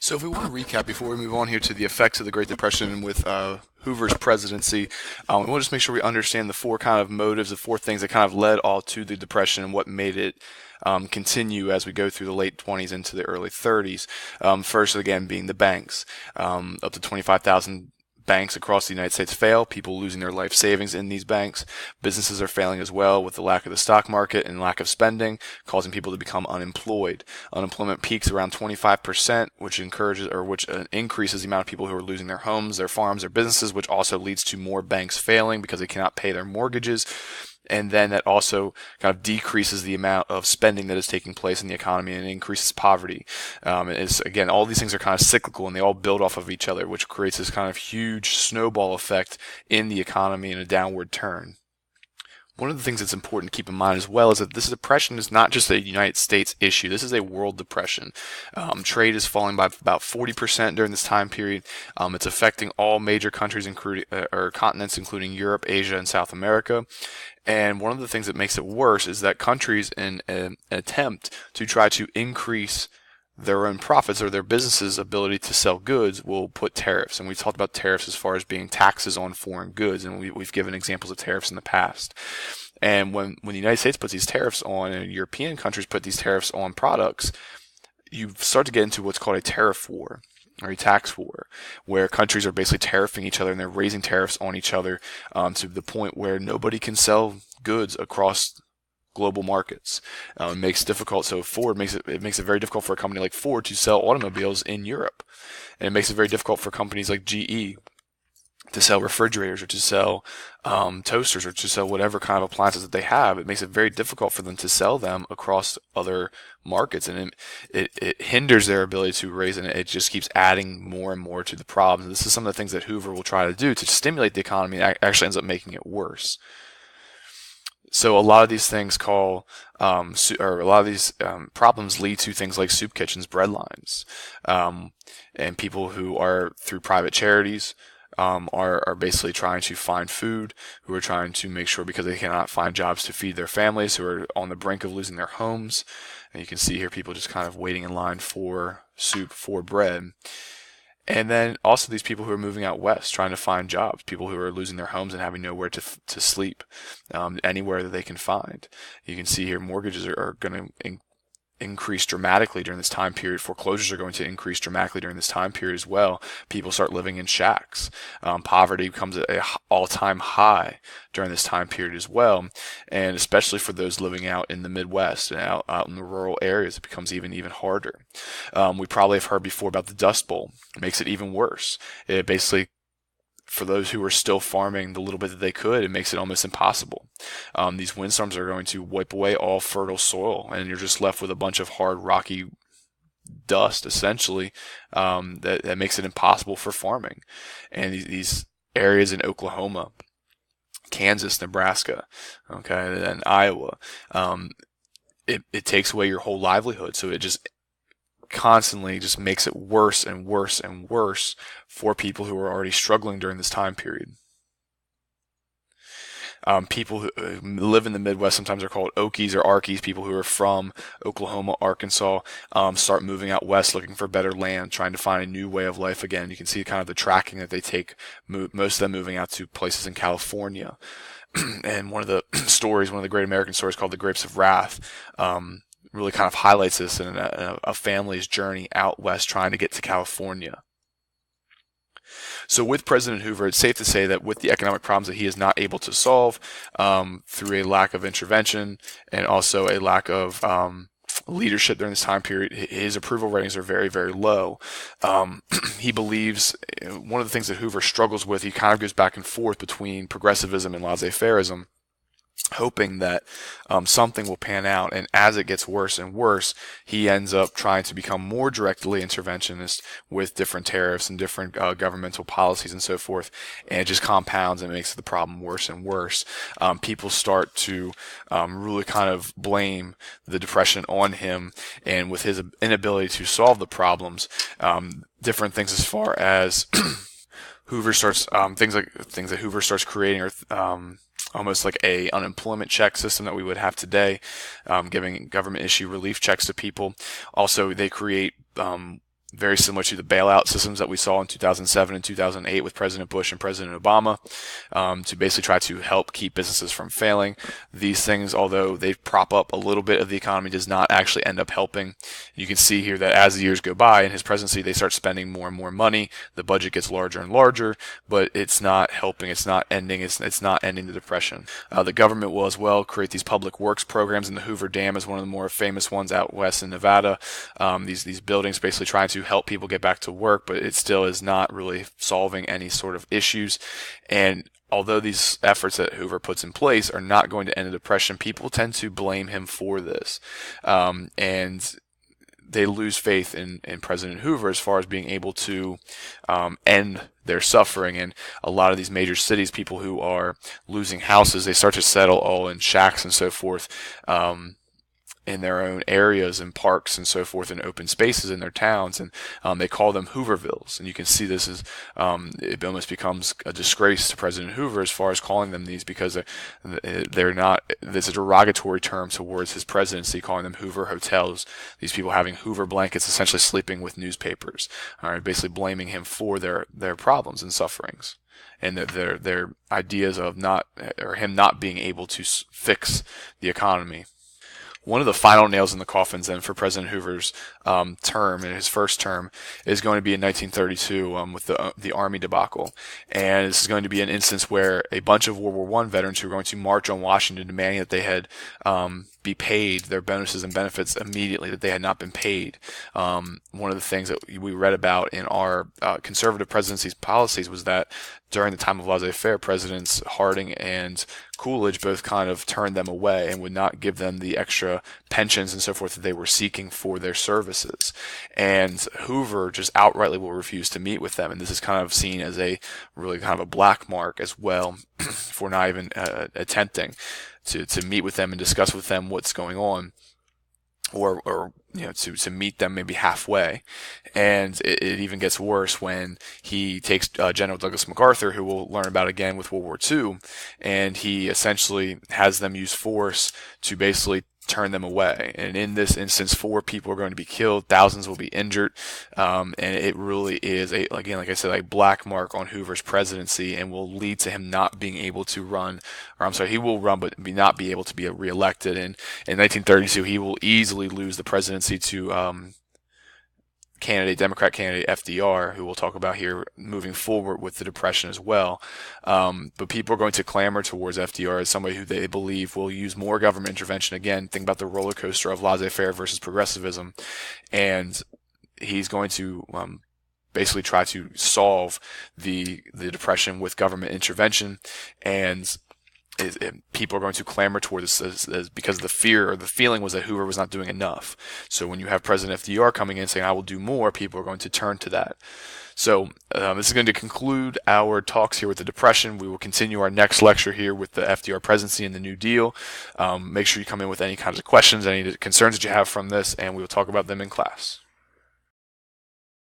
So, if we want to recap before we move on here to the effects of the Great Depression with Hoover's presidency, we'll just make sure we understand the four kind of motives, the four things that kind of led all to the Depression and what made it continue as we go through the late 20s into the early 30s. First, again, being the banks. Up to 25,000 banks across the United States fail, people losing their life savings in these banks. Businesses are failing as well with the lack of the stock market and lack of spending, causing people to become unemployed. Unemployment peaks around 25%, which increases the amount of people who are losing their homes, their farms, their businesses, which also leads to more banks failing because they cannot pay their mortgages. And then that also kind of decreases the amount of spending that is taking place in the economy and increases poverty. Again, all these things are kind of cyclical and they all build off of each other, which creates this kind of huge snowball effect in the economy and a downward turn. One of the things that's important to keep in mind as well is that this depression is not just a United States issue. This is a world depression. Trade is falling by about 40% during this time period. It's affecting all major countries, or continents, including Europe, Asia, and South America. And one of the things that makes it worse is that countries, in an attempt to try to increase their own profits or their businesses' ability to sell goods, will put tariffs. And we've talked about tariffs as far as being taxes on foreign goods, and we've given examples of tariffs in the past. And when the United States puts these tariffs on, and European countries put these tariffs on products, you start to get into what's called a tariff war or a tax war, where countries are basically tariffing each other and they're raising tariffs on each other to the point where nobody can sell goods across global markets. It makes it difficult. So Ford makes it very difficult for a company like Ford to sell automobiles in Europe, and it makes it very difficult for companies like GE to sell refrigerators or to sell toasters or to sell whatever kind of appliances that they have. It makes it very difficult for them to sell them across other markets, and it hinders their ability to raise, and it just keeps adding more and more to the problems. This is some of the things that Hoover will try to do to stimulate the economy, and actually ends up making it worse. So a lot of these things problems lead to things like soup kitchens, bread lines, and people who are through private charities are basically trying to find food, who are trying to make sure because they cannot find jobs to feed their families, who are on the brink of losing their homes. And you can see here people just kind of waiting in line for soup, for bread. And then also these people who are moving out west trying to find jobs, people who are losing their homes and having nowhere to sleep, anywhere that they can find. You can see here mortgages are going to increase dramatically during this time period. Foreclosures are going to increase dramatically during this time period as well. People start living in shacks. Poverty becomes an all-time high during this time period as well, and especially for those living out in the Midwest and out in the rural areas, it becomes even harder. We probably have heard before about the Dust Bowl. It makes it even worse. It basically, for those who are still farming the little bit that they could, it makes it almost impossible. These windstorms are going to wipe away all fertile soil, and you're just left with a bunch of hard, rocky dust, essentially, that makes it impossible for farming. And these areas in Oklahoma, Kansas, Nebraska, okay, and Iowa, it takes away your whole livelihood. So it just constantly just makes it worse and worse and worse for people who are already struggling during this time period. People who live in the Midwest sometimes are called Okies or Arkies. People who are from Oklahoma, Arkansas, start moving out west looking for better land, trying to find a new way of life again. You can see kind of the tracking that they take, most of them moving out to places in California. And one of the great American stories called The Grapes of Wrath, really kind of highlights this in a family's journey out west trying to get to California. So with President Hoover, it's safe to say that with the economic problems that he is not able to solve through a lack of intervention and also a lack of leadership during this time period, his approval ratings are very, very low. He believes one of the things that Hoover struggles with, he kind of goes back and forth between progressivism and laissez-faireism, hoping that something will pan out. And as it gets worse and worse, he ends up trying to become more directly interventionist with different tariffs and different governmental policies and so forth. And it just compounds and makes the problem worse and worse. People start to really kind of blame the Depression on him, and with his inability to solve the problems, different things as far as Hoover starts things that Hoover starts creating are almost like a unemployment check system that we would have today, giving government issue relief checks to people. Also, they create very similar to the bailout systems that we saw in 2007 and 2008 with President Bush and President Obama, to basically try to help keep businesses from failing. These things, although they prop up a little bit of the economy, does not actually end up helping. You can see here that as the years go by in his presidency, they start spending more and more money. The budget gets larger and larger, but it's not helping. It's not ending. It's not ending the depression. The government will as well create these public works programs, and the Hoover Dam is one of the more famous ones out west in Nevada. These buildings basically trying to help people get back to work, but it still is not really solving any sort of issues. And although these efforts that Hoover puts in place are not going to end the depression, people tend to blame him for this, and they lose faith in President Hoover as far as being able to end their suffering. And a lot of these major cities, people who are losing houses, they start to settle all in shacks and so forth, in their own areas and parks and so forth, and open spaces in their towns, and they call them Hoovervilles. And you can see this as it almost becomes a disgrace to President Hoover as far as calling them these, because they're not. There's a derogatory term towards his presidency, calling them Hoover hotels. These people having Hoover blankets, essentially sleeping with newspapers. All right, basically blaming him for their problems and sufferings, and their ideas of him not being able to fix the economy. One of the final nails in the coffins then for President Hoover's term, in his first term, is going to be in 1932 with the Army debacle. And this is going to be an instance where a bunch of World War I veterans who are going to march on Washington demanding that they had be paid their bonuses and benefits immediately, that they had not been paid. One of the things that we read about in our conservative presidency's policies was that during the time of laissez-faire, Presidents Harding and Coolidge both kind of turned them away and would not give them the extra pensions and so forth that they were seeking for their services. And Hoover just outrightly will refuse to meet with them. And this is kind of seen as a really kind of a black mark as well for not even attempting to meet with them and discuss with them what's going on, or to meet them maybe halfway. And it even gets worse when he takes General Douglas MacArthur, who we'll learn about again with World War II, and he essentially has them use force to basically turn them away. And in this instance, 4 people are going to be killed, thousands will be injured, and it really is, again, like I said, a black mark on Hoover's presidency, and will lead to him not being able to run, or I'm sorry, he will run but not be able to be reelected. And in 1932, he will easily lose the presidency to Democrat candidate FDR, who we'll talk about here moving forward with the Depression as well. But people are going to clamor towards FDR as somebody who they believe will use more government intervention. Again, think about the roller coaster of laissez-faire versus progressivism. And he's going to basically try to solve the Depression with government intervention. And people are going to clamor toward this as because the fear or the feeling was that Hoover was not doing enough. So when you have President FDR coming in saying, I will do more, people are going to turn to that. So this is going to conclude our talks here with the Depression. We will continue our next lecture here with the FDR presidency and the New Deal. Make sure you come in with any kinds of questions, any concerns that you have from this, and we will talk about them in class.